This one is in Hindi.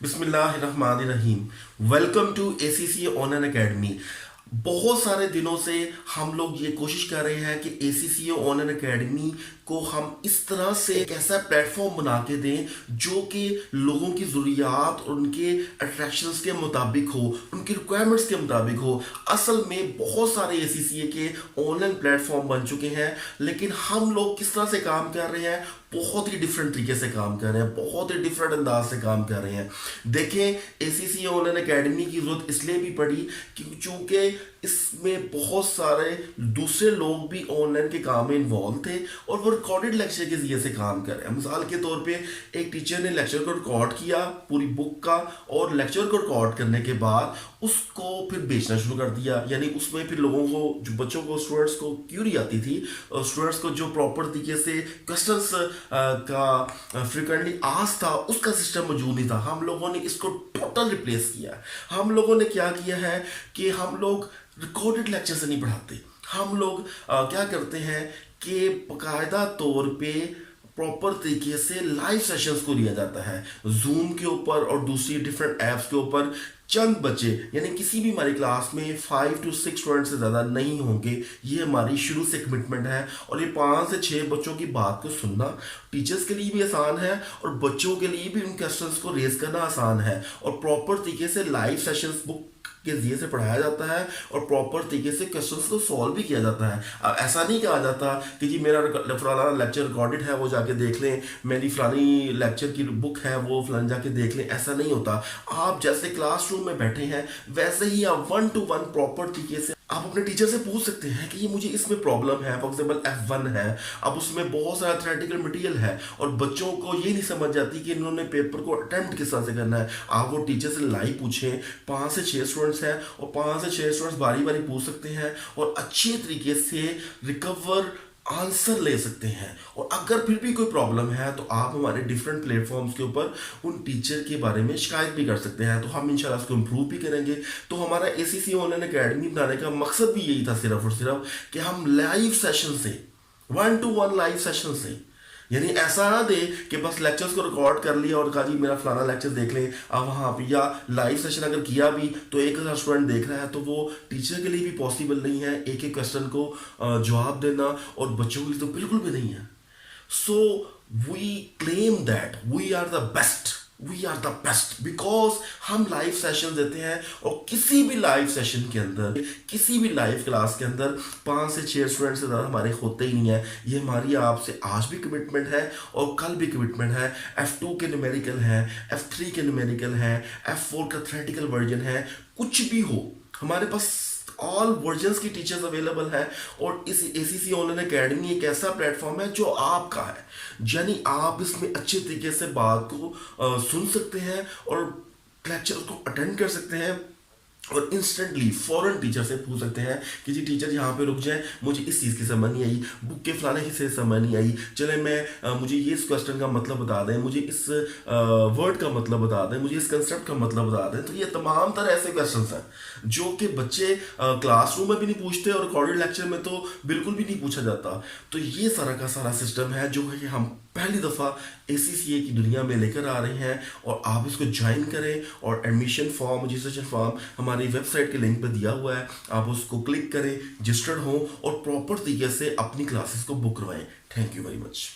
बिस्मिल्लाहिर्रहमानिर्रहीम। Welcome to ACC online academy. बहुत सारे दिनों से हम लोग ये कोशिश कर रहे हैं कि एसीसी ऑनलाइन एकेडमी को हम इस तरह से एक ऐसा प्लेटफॉर्म बना के दें जो कि लोगों की ज़रूरियात और उनके अट्रैक्शंस के मुताबिक हो, उनकी रिक्वायरमेंट्स के मुताबिक हो। असल में बहुत सारे एसीसी के ऑनलाइन प्लेटफॉर्म बन चुके हैं, लेकिन हम लोग किस तरह से काम कर रहे हैं, बहुत ही डिफरेंट तरीके से काम कर रहे हैं, बहुत ही डिफरेंट अंदाज से काम कर रहे हैं। देखें, एसीसी ऑनलाइन एकेडमी की जरूरत इसलिए भी पड़ी क्योंकि चूंकि इसमें बहुत सारे दूसरे लोग भी ऑनलाइन के काम में इन्वॉल्व थे और वो रिकॉर्डेड लेक्चर के जरिए से काम कर रहे हैं। मिसाल के तौर पे एक टीचर ने लेक्चर को रिकॉर्ड किया पूरी बुक का, और लेक्चर को रिकॉर्ड करने के बाद उसको फिर बेचना शुरू कर दिया। यानी उसमें फिर लोगों को, जो बच्चों को, स्टूडेंट्स को क्यूरी आती थी, और स्टूडेंट्स को जो प्रॉपर तरीके से क्वेश्चंस का फ्रिक्वेंटली आस्क था, उसका सिस्टम मौजूद नहीं था। हम लोगों ने इसको टोटल रिप्लेस किया। हम लोगों ने क्या किया है कि हम लोग रिकॉर्डेड लेक्चर से नहीं पढ़ाते। हम लोग क्या करते हैं कि बाकायदा तौर पे प्रॉपर तरीके से लाइव सेशंस को लिया जाता है जूम के ऊपर और दूसरी डिफरेंट ऐप्स के ऊपर। चंद बच्चे, यानी किसी भी हमारी क्लास में 5 to 6 स्टूडेंट से ज़्यादा नहीं होंगे। ये हमारी शुरू से कमिटमेंट है, और ये 5 से 6 बच्चों की बात को सुनना टीचर्स के लिए भी आसान है और बच्चों के लिए भी उन क्वेश्चंस को रेज करना आसान है। और प्रॉपर तरीके से लाइव सेशंस बुक के जरिए से पढ़ाया जाता है और प्रॉपर तरीके से क्वेश्चंस को सॉल्व भी किया जाता है। अब ऐसा नहीं कहा जाता कि जी मेरा फलाना लेक्चर रिकॉर्डेड है, वो जाके देख लें, मेरी फलानी लेक्चर की बुक है, वो फलान जाके देख लें। ऐसा नहीं होता। आप जैसे क्लासरूम में बैठे हैं वैसे ही आप 1 to 1 प्रॉपर तरीके से आप अपने टीचर से पूछ सकते हैं कि ये मुझे इसमें प्रॉब्लम है। फॉर एग्जाम्पल F1 है, अब उसमें बहुत सारा थ्योरेटिकल मटेरियल है और बच्चों को ये नहीं समझ जाती कि इन्होंने पेपर को अटेम्प्ट किस तरह से करना है। आप वो टीचर से लाइव पूछें। 5 से 6 स्टूडेंट्स हैं और 5 से 6 स्टूडेंट्स बारी बारी पूछ सकते हैं और अच्छे तरीके से रिकवर आंसर ले सकते हैं। और अगर फिर भी कोई प्रॉब्लम है तो आप हमारे डिफरेंट प्लेटफॉर्म्स के ऊपर उन टीचर के बारे में शिकायत भी कर सकते हैं, तो हम इंशाल्लाह उसको इम्प्रूव भी करेंगे। तो हमारा एसीसी ऑनलाइन एकेडमी बनाने का मकसद भी यही था, सिर्फ और सिर्फ कि हम लाइव सेशन से, 1 to 1 लाइव सेशन से, यानी ऐसा ना दे कि बस लेक्चर्स को रिकॉर्ड कर लिया और कहा जी मेरा फलाना लेक्चर देख लें अब वहाँ पे, या लाइव सेशन अगर किया भी तो 1000 स्टूडेंट देख रहा है, तो वो टीचर के लिए भी पॉसिबल नहीं है एक एक क्वेश्चन को जवाब देना, और बच्चों के लिए तो बिल्कुल भी नहीं है। So we claim that we are the best, we are the best because हम लाइव सेशन देते हैं। और किसी भी लाइव सेशन के अंदर, किसी भी लाइव क्लास के अंदर 5 से 6 स्टूडेंट से ज़्यादा हमारे होते ही नहीं है। ये हमारी आपसे आज भी कमिटमेंट है और कल भी कमिटमेंट है। F2 के न्यूमेरिकल है, F3 के न्यूमेरिकल है, F4 का थ्योरेटिकल वर्जन है, कुछ भी हो हमारे पास ऑल वर्जन्स की टीचर्स अवेलेबल है। और इस एसीसी ऑनलाइन एकेडमी एक ऐसा प्लेटफॉर्म है जो आपका है, यानी आप इसमें अच्छे तरीके से बात को सुन सकते हैं और लेक्चर को अटेंड कर सकते हैं और इंस्टेंटली फॉरन टीचर से पूछ सकते हैं कि जी टीचर यहाँ पे रुक जाए, मुझे इस चीज़ की समझ नहीं आई, बुक के फलाने हिस्से समझ नहीं आई, चले मैं मुझे ये इस क्वेश्चन का मतलब बता दें, मुझे इस वर्ड का मतलब बता दें, मुझे इस कंसेप्ट का मतलब बता दें। तो ये तमाम तरह ऐसे क्वेश्चंस हैं जो कि बच्चे क्लासरूम में भी नहीं पूछते और रिकॉर्डेड लेक्चर में तो बिल्कुल भी नहीं पूछा जाता। तो ये सारा का सारा सिस्टम है जो है कि हम पहली दफ़ा ACCA की दुनिया में लेकर आ रहे हैं, और आप इसको ज्वाइन करें। और एडमिशन फॉर्म, रजिस्ट्रेशन फॉर्म हमारी वेबसाइट के लिंक पर दिया हुआ है, आप उसको क्लिक करें, रजिस्टर्ड हों और प्रॉपर तरीके से अपनी क्लासेस को बुक करवाएं। Thank you very much.